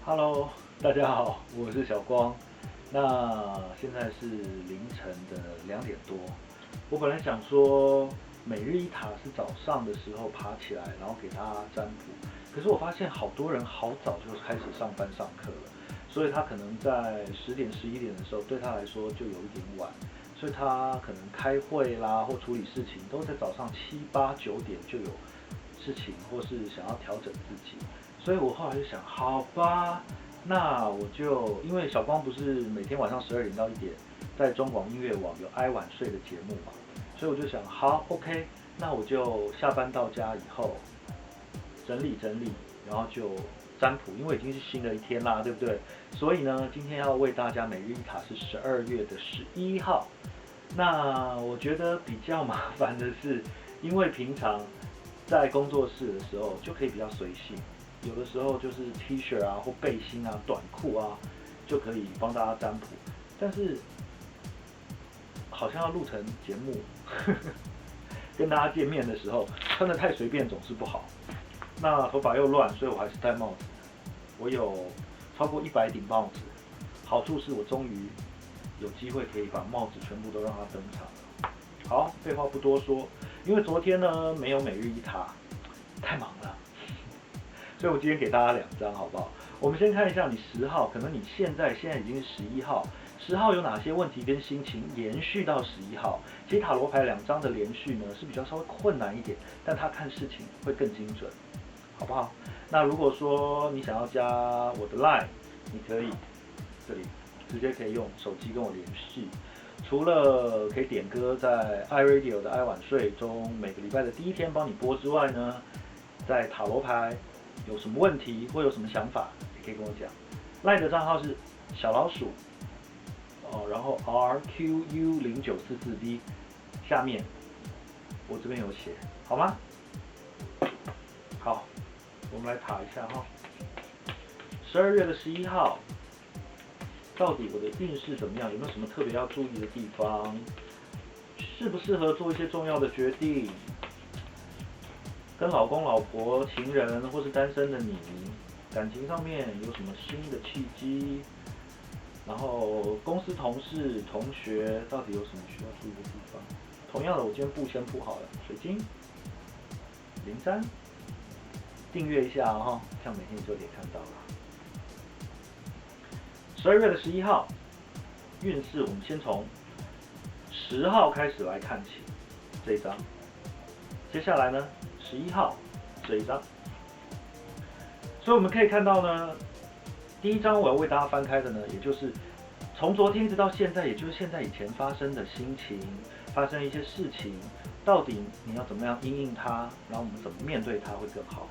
Hello，大家好，我是小光。那现在是凌晨的2点多。我本来想说每日一塔是早上的时候爬起来，然后给大家占卜。可是我发现好多人好早就开始上班上课了，所以他可能在10点、11点的时候，对他来说就有一点晚，所以他可能开会啦或处理事情都在早上7、8、9点就有事情，或是想要调整自己。所以我后来就想，好吧，那我就因为小光不是每天晚上12点到1点在中广音乐网有挨晚睡的节目嘛，所以我就想，好，OK，那我就下班到家以后整理整理，然后就占卜，因为已经是新的一天啦，对不对？所以呢，今天要为大家每日一塔是12月11号。那我觉得比较麻烦的是，因为平常在工作室的时候就可以比较随性。有的时候就是 T 恤啊或背心啊、短裤啊，就可以帮大家占卜。但是好像要录成节目，跟大家见面的时候穿得太随便总是不好。那头发又乱，所以我还是戴帽子。我有超过100顶帽子，好处是我终于有机会可以把帽子全部都让它登场。好，废话不多说，因为昨天呢没有每日一塔，太忙了。所以我今天给大家2张，好不好？我们先看一下你10号，可能你现在已经是11号，10号有哪些问题跟心情延续到11号？其实塔罗牌2张的连续呢是比较稍微困难一点，但它看事情会更精准，好不好？那如果说你想要加我的 Line， 你可以这里直接可以用手机跟我联系。除了可以点歌在 iRadio 的爱晚睡中每个礼拜的第1天帮你播之外呢，在塔罗牌有什么问题或有什么想法，也可以跟我讲。赖的账号是小老鼠然后 RQU0944D， 下面我这边有写，好吗？好，我们来塔一下哈。12月11号，到底我的运势怎么样？有没有什么特别要注意的地方？适不适合做一些重要的决定？跟老公、老婆、情人或是单身的你，感情上面有什么新的契机？然后公司同事、同学到底有什么需要注意的地方？同样的，我今天布先铺好了，水晶、03，订阅一下哈，这样每天你就可以看到了。12月11号，运势我们先从10号开始来看起，这一张。接下来呢，11号这一张。所以我们可以看到呢，第一张我要为大家翻开的呢，也就是从昨天一直到现在，也就是现在以前发生的心情，发生一些事情，到底你要怎么样因应它，然后我们怎么面对它会更好。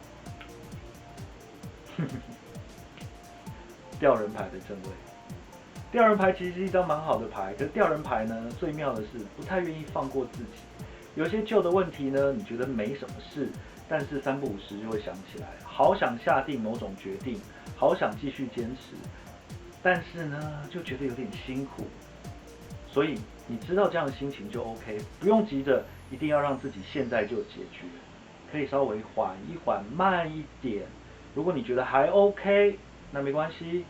吊人牌的正位，吊人牌其实是一张蛮好的牌，可是吊人牌呢，最妙的是不太愿意放过自己。有些旧的问题呢，你觉得没什么事，但是3不5时就会想起来，好想下定某种决定，好想继续坚持，但是呢，就觉得有点辛苦。所以你知道这样的心情就 OK， 不用急着一定要让自己现在就解决，可以稍微缓一缓，慢一点。如果你觉得还 OK， 那没关系，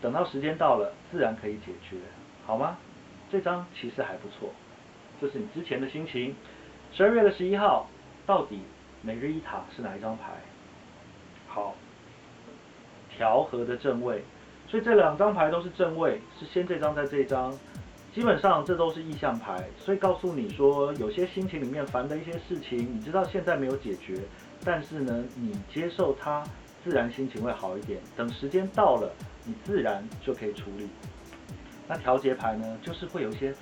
等到时间到了，自然可以解决，好吗？这张其实还不错，这是你之前的心情。12月11号，到底每日一塔是哪一张牌？好，调和的正位，所以这2张牌都是正位，是先这张再这张。基本上这都是意象牌，所以告诉你说，有些心情里面烦的一些事情，你知道现在没有解决，但是呢，你接受它，自然心情会好一点。等时间到了，你自然就可以处理。那调节牌呢，就是会有一些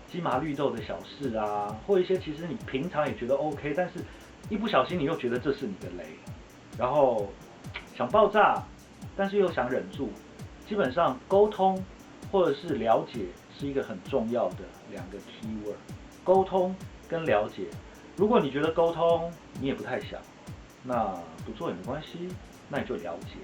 鸡麻绿豆的小事啊，或一些其实你平常也觉得 OK， 但是一不小心你又觉得这是你的雷，然后想爆炸，但是又想忍住。基本上沟通或者是了解是一个很重要的2个 keyword， 沟通跟了解。如果你觉得沟通你也不太想，那不做也没关系，那你就了解，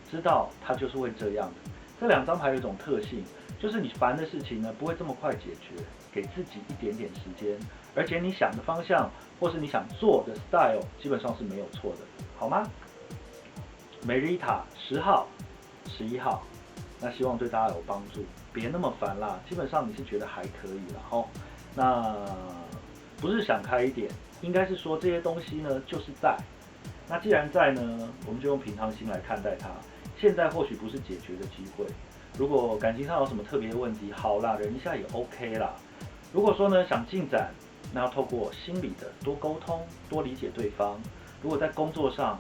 知道它就是会这样的。这2张牌有一种特性，就是你烦的事情呢不会这么快解决，给自己一点点时间，而且你想的方向或是你想做的 style 基本上是没有错的，好吗？每日一塔10号， 11号，那希望对大家有帮助，别那么烦啦。基本上你是觉得还可以啦吼，那不是想开一点，应该是说这些东西呢就是在。那既然在呢，我们就用平常心来看待它。现在或许不是解决的机会，如果感情上有什么特别的问题，好啦，忍一下也 OK 啦。如果说呢想进展，那要透过心理的多沟通，多理解对方。如果在工作上，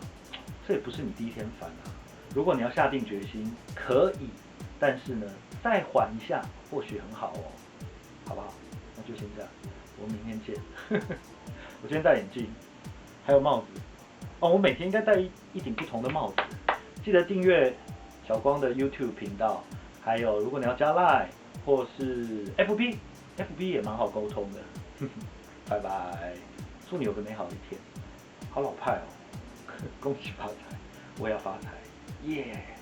这也不是你第一天烦啊。如果你要下定决心，可以，但是呢再缓一下，或许很好哦，好不好？那就先这样，我们明天见。我今天戴眼镜，还有帽子。哦，我每天应该戴一顶不同的帽子。记得订阅小光的 YouTube 频道，还有如果你要加 Line 或是 FB 也蛮好沟通的。拜拜，祝你有个美好的一天。好老派哦，恭喜发财，我也要发财，耶、yeah